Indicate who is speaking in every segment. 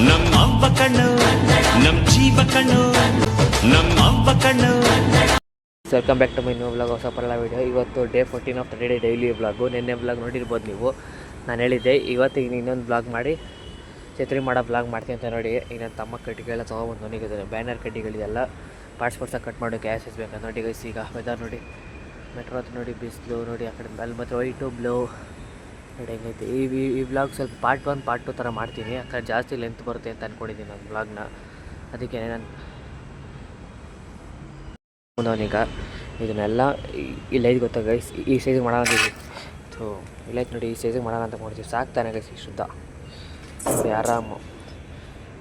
Speaker 1: ನಮ್ಮ ಅವ್ವ ಕಣ್ಣು ನಮ್ಮ ಜೀವ ಕಣ್ಣು ನಮ್ಮ ಅವ್ವ ಕಣ್ಣು.
Speaker 2: Welcome back to my new vlog, ಹೊಸ ಪರಳ ವೀಡಿಯೋ. ಇವತ್ತು day 14 of 30 day daily vlog. ನಿನ್ನೆ ವ್ಲಾಗ್ ನೋಡಿರ್ಬೋದು ನೀವು. ನಾನು ಹೇಳಿದ್ದೆ ಇವತ್ತಿಗೆ ಇನ್ನೊಂದು ವ್ಲಾಗ್ ಮಾಡಿ ಛತ್ರಿ ಮಾಡೋ ವ್ಲಾಗ್ ಮಾಡ್ತೀನಿ ಅಂತ. ನೋಡಿ ಈಗ ನನ್ನ ತಮ್ಮ ಕಡ್ಡಿಗೆಲ್ಲ ತೊಗೊಬಂದು ನನಗಿದ್ದಾರೆ. ಬ್ಯಾನರ್ ಕಡ್ಡಿಗಳಿದೆಲ್ಲ ಪಾರ್ಟ್ಸಾಗಿ ಕಟ್ ಮಾಡೋಕ್ಕೆ ಗ್ಯಾಸ್ ಬೇಕಂತ ನೋಡಿ ಗೈಸ್. ಈಗ ವೆದರ್ ನೋಡಿ, ಮೆಟ್ರೋ ಹತ್ರ ನೋಡಿ, ಬಿಸಿಲು ನೋಡಿ, ಆ ಕಡೆ ಅಲ್ಲಿ ಮಾತ್ರ ವೈಟು ಬ್ಲೂ ನೋಡಿ ಹೆಂಗೈತೆ. ಈ ವ್ಲಾಗ್ ಸ್ವಲ್ಪ ಪಾರ್ಟ್ 1 ಪಾರ್ಟ್ 2 ಥರ ಮಾಡ್ತೀನಿ, ಯಾಕಂದ್ರೆ ಜಾಸ್ತಿ ಲೆಂತ್ ಬರುತ್ತೆ ಅಂತ ಅಂದ್ಕೊಂಡಿದ್ದೀನಿ ನಾನು ವ್ಲಾಗ್ನ. ಅದಕ್ಕೆ ನಾನು ಅವನೀಗ ಇದನ್ನೆಲ್ಲ ಇಲ್ಲೈದು ಗೊತ್ತಾ ಗೈಸ್, ಈ ಸೈಜಿಗೆ ಮಾಡೋಣ ಅಂತಿದ್ವಿ. ಸೊ ಇಲ್ಲೈತೆ ನೋಡಿ, ಈ ಸೈಜಿಗೆ ಮಾಡೋಣ ಅಂತ ಮಾಡ್ತೀವಿ. ಸಾಕ್ತಾನೆ ಗೈಸ್ ಈ ಶುದ್ಧ ನೋಡಿ, ಆರಾಮು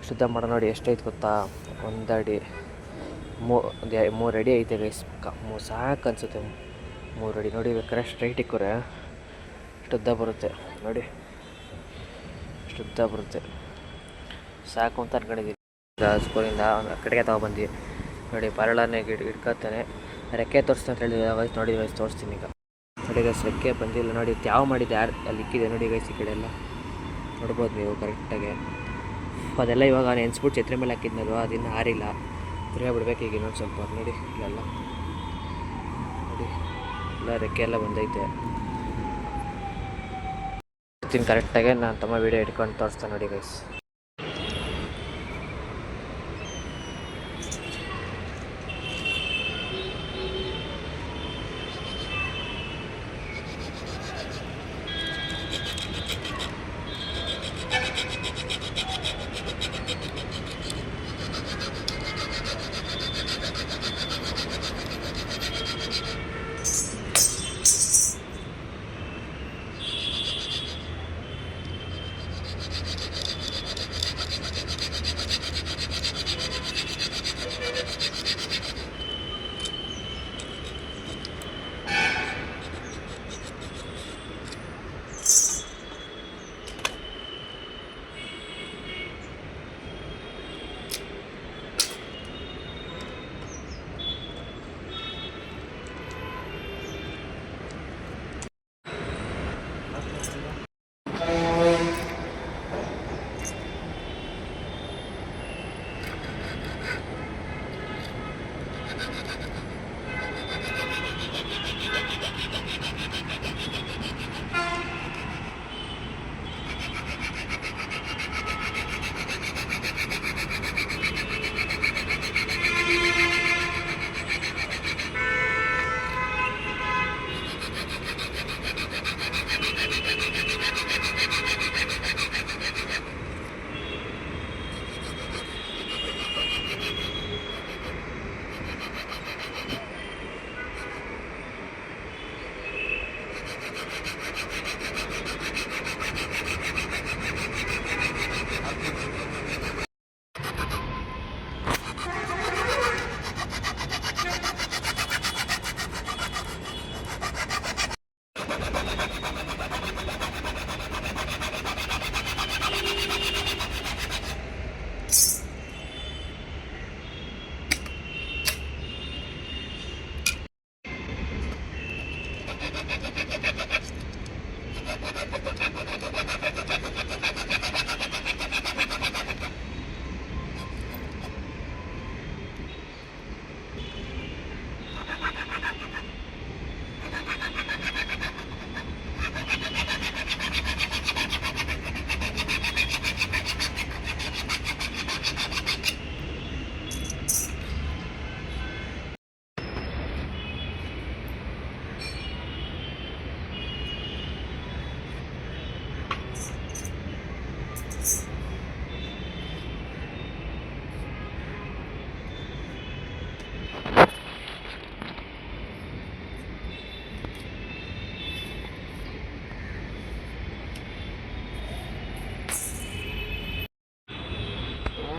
Speaker 2: ಶುದ್ಧ ಮಾಡೋ ನೋಡಿ. ಎಷ್ಟೈತೆ ಗೊತ್ತಾ, 1 ಅಡಿ 3 ಅಡಿ ಐತೆ ಗೈಸ್. ಸಾಕು ಅನಿಸುತ್ತೆ 3 ಅಡಿ ನೋಡಿ. ಬೇಕಾದ್ರೆ ಸ್ಟ್ರೈಟ್ ಇಕ್ಕರೆ ಶುದ್ಧ ಬರುತ್ತೆ ನೋಡಿ, ಶುದ್ಧ ಬರುತ್ತೆ. ಸಾಕು ಅಂತ ಅನ್ಕೊಂಡಿದ್ದೀನಿ. ಸ್ಕೂಲಿಂದ ಕಡೆಗೆ ತೊಗೊಬಂದು ನೋಡಿ, ಪರಳನೇ ಇಟ್ಕೊತಾನೆ. ರೆಕ್ಕೆ ತೋರಿಸ್ತಾ ಅಂತ ಹೇಳಿದ್ರೆ ವಯಸ್ಸು ನೋಡಿ, ವಯಸ್ಸು ತೋರಿಸ್ತೀನಿ ಈಗ ನೋಡಿ ಗೈಸ್. ರೆಕ್ಕೆ ಬಂದಿಲ್ಲ ನೋಡಿ, ಯಾವ ಮಾಡಿದ್ದು ಯಾರು ಅಲ್ಲಿ ಇಕ್ಕಿದೆ ನೋಡಿ ಗೈಸ್. ಈ ಕಡೆ ಎಲ್ಲ ನೋಡ್ಬೋದು ನೀವು ಕರೆಕ್ಟಾಗಿ. ಅದೆಲ್ಲ ಇವಾಗ ನೆನ್ಸ್ಬಿಟ್ಟು ಛತ್ರಿ ಮೇಲೆ ಹಾಕಿದ್ನಲ್ವ, ಅದಿನ್ನು ಹಾರಿಲ್ಲ. ತಿರ್ಗಾ ಬಿಡ್ಬೇಕು ಈಗ ಇನ್ನೊಂದು ಸ್ವಲ್ಪ ನೋಡಿ. ಇಲ್ಲೆಲ್ಲ ನೋಡಿ, ಎಲ್ಲ ರೆಕ್ಕೆ ಎಲ್ಲ ಬಂದೈತೆ. ಕರೆಕ್ಟಾಗಿ ನಾನು ತಮ್ಮ ವೀಡಿಯೋ ಇಟ್ಕೊಂಡು ತೋರಿಸ್ತಾನೆ ನೋಡಿ ಗೈಸ್.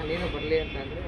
Speaker 2: ನೀನು ಬರಲಿ ಅಂತಂದರೆ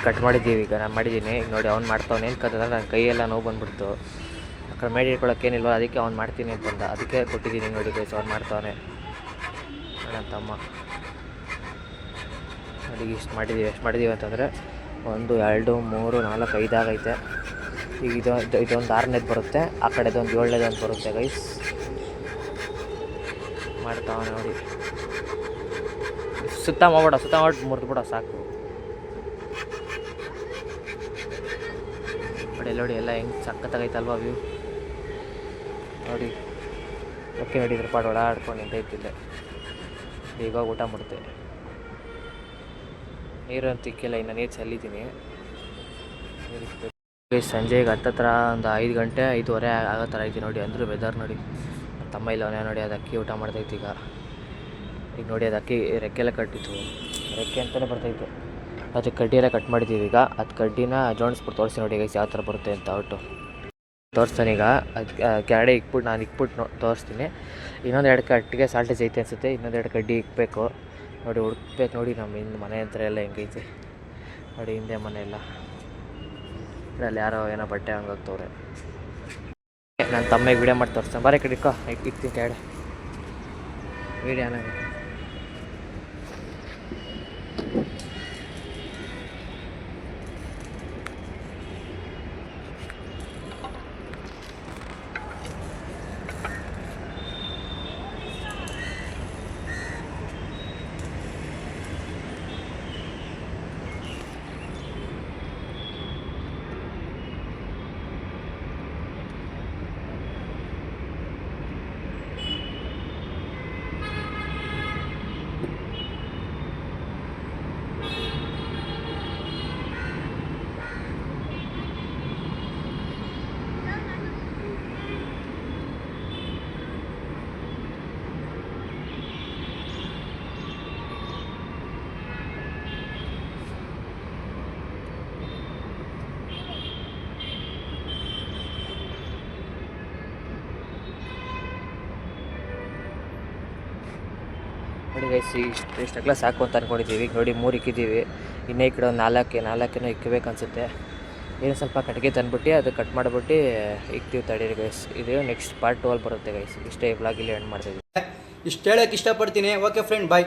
Speaker 2: ಕಟ್ ಮಾಡಿದ್ದೀವಿ ಈಗ ನಾನು ಮಾಡಿದ್ದೀನಿ. ಈಗ ನೋಡಿ ಅವ್ನು ಮಾಡ್ತಾವನೆ ಕತ್ತದ ನನ್ನ ಕೈಯೆಲ್ಲ ನೋವು ಬಂದುಬಿಡ್ತು. ಆ ಕಡೆ ಮೇಡಿ ಇಟ್ಕೊಳ್ಳೋಕ್ಕೇನಿಲ್ವ, ಅದಕ್ಕೆ ಅವ್ನು ಮಾಡ್ತೀನಿ ಅಂತಂದ, ಅದಕ್ಕೆ ಕೊಟ್ಟಿದ್ದೀನಿ. ನೋಡಿ ಗೈಸ್ ಅವ್ನು ಮಾಡ್ತಾವನೆ ನನ್ನ ತಮ್ಮ. ನೋಡಿ ಇಷ್ಟು ಮಾಡಿದ್ದೀವಿ ಅಂತಂದರೆ 1 2 3 4 5 ಆಗೈತೆ. ಈಗ ಇದೊಂದು 6ನೇದು ಬರುತ್ತೆ, ಆ ಕಡೆದೊಂದು 7ನೇದು ಬರುತ್ತೆ ಗೈಸ್. ಮಾಡ್ತಾವನೆ ನೋಡಿ. ಸುತ್ತ ಮಾಡಿ ಮುರಿದ್ಬಿಡೋ ಸಾಕು. ನೋಡಿ ಎಲ್ಲ ಹೆಂಗೆ ಸಕ್ಕತ್ತಾಗೈತಲ್ವ ವ್ಯೂ ನೋಡಿ. ಓಕೆ ನೋಡಿ, ಇದ್ರ ಪಾಡು ಓಡಾಡ್ಕೊಂಡು ನಿಂತೈತಿದ್ದೆ. ಈಗ ಊಟ ಮಾಡುತ್ತೆ. ನೀರು ಅಂತ ಇಕ್ಕಿಲ್ಲ, ಇನ್ನು ನೀರು ಚೆಲ್ಲಿದ್ದೀನಿ. ಸಂಜೆಗೆ ಹತ್ತತ್ರ ಒಂದು 5 ಗಂಟೆ 5:15 ಆಗೋ ಥರ ಐತಿ ನೋಡಿ. ಅಂದರೂ ವೆದರ್ ನೋಡಿ. ತಮ್ಮ ಇಲ್ಲವನೇ ನೋಡಿ, ಅದು ಅಕ್ಕಿ ಊಟ ಮಾಡ್ತೈತಿ ಈಗ ನೋಡಿ. ಅದು ಅಕ್ಕಿ ರೆಕ್ಕೆಲ್ಲ ಕಟ್ಟಿತ್ತು, ರೆಕ್ಕೆ ಅಂತಲೇ ಬರ್ತೈತೆ. ಅದು ಕಡ್ಡಿ ಎಲ್ಲ ಕಟ್ ಮಾಡಿದ್ದೀವಿ ಈಗ. ಅದು ಕಡ್ಡಿನ ಜೋಡಿಸ್ಬಿಟ್ಟು ತೋರಿಸಿ ನೋಡಿ ಗೈಸ್ ಯಾವ ಥರ ಬರುತ್ತೆ ಅಂತ ಒಟ್ಟು ತೋರಿಸ್ತಾನೆ. ಈಗ ಅದು ಕೆರಡೆ ಇಕ್ಬಿಟ್ಟು ತೋರಿಸ್ತೀನಿ. ಇನ್ನೊಂದು 2 ಕಟ್ಟಿಗೆ ಸಾಲ್ಟೇಜ್ ಐತೆ ಅನಿಸುತ್ತೆ. ಇನ್ನೊಂದು 2 ಕಡ್ಡಿ ಇಕ್ಬೇಕು ನೋಡಿ. ಹುಡುಕ್ಬೇಕು ನೋಡಿ. ನಮ್ಮ ಹಿಂದೆ ಮನೆ ಹತ್ರ ಎಲ್ಲ ಹೆಂಗೈತೆ ನೋಡಿ. ಹಿಂದೆ ಮನೆ ಎಲ್ಲ ಅಲ್ಲಿ ಯಾರೋ ಏನೋ ಬಟ್ಟೆ ಹಂಗೋಗ್ತವ್ರೆ. ನನ್ನ ತಮ್ಮಗೆ ವೀಡಿಯೋ ಮಾಡಿ ತೋರಿಸ್ತಾನೆ. ಬರೀ ಕಡೆ ಇಕ್ತೀನಿ ಕೆರಡೆ ವೀಡಿಯೋ ಏನಾಗುತ್ತೆ. ನೋಡಿ ಗೈಸ್, ಇಷ್ಟೆಲ್ಲ ಸಾಕು ಅಂತ ಅಂದ್ಕೊಂಡಿದ್ದೀವಿ. ನೋಡಿ 3 ಇಕ್ಕಿದ್ದೀವಿ. ಇನ್ನೇ ಈ ಕಡೆ ಒಂದು 4 ಇಕ್ಕಬೇಕು ಅನಿಸುತ್ತೆ. ಏನು ಸ್ವಲ್ಪ ಕಟ್ಟಿಗೆ ತಂದುಬಿಟ್ಟು ಅದು ಕಟ್ ಮಾಡಿಬಿಟ್ಟು ಇಕ್ತೀವಿ ತಡೀರಿ ಗೈಸ್. ಇದು ನೆಕ್ಸ್ಟ್ ಪಾರ್ಟ್ 2 ಬರುತ್ತೆ ಗೈಸ್. ಇಷ್ಟೇ ವ್ಲಾಗ್ ಇಲ್ಲಿ ಎಂಡ್ ಮಾಡ್ತಾಯಿದ್ದೀವಿ.
Speaker 3: ಇಷ್ಟು ಹೇಳೋಕ್ಕೆ ಇಷ್ಟಪಡ್ತೀನಿ. ಓಕೆ ಫ್ರೆಂಡ್, ಬಾಯ್.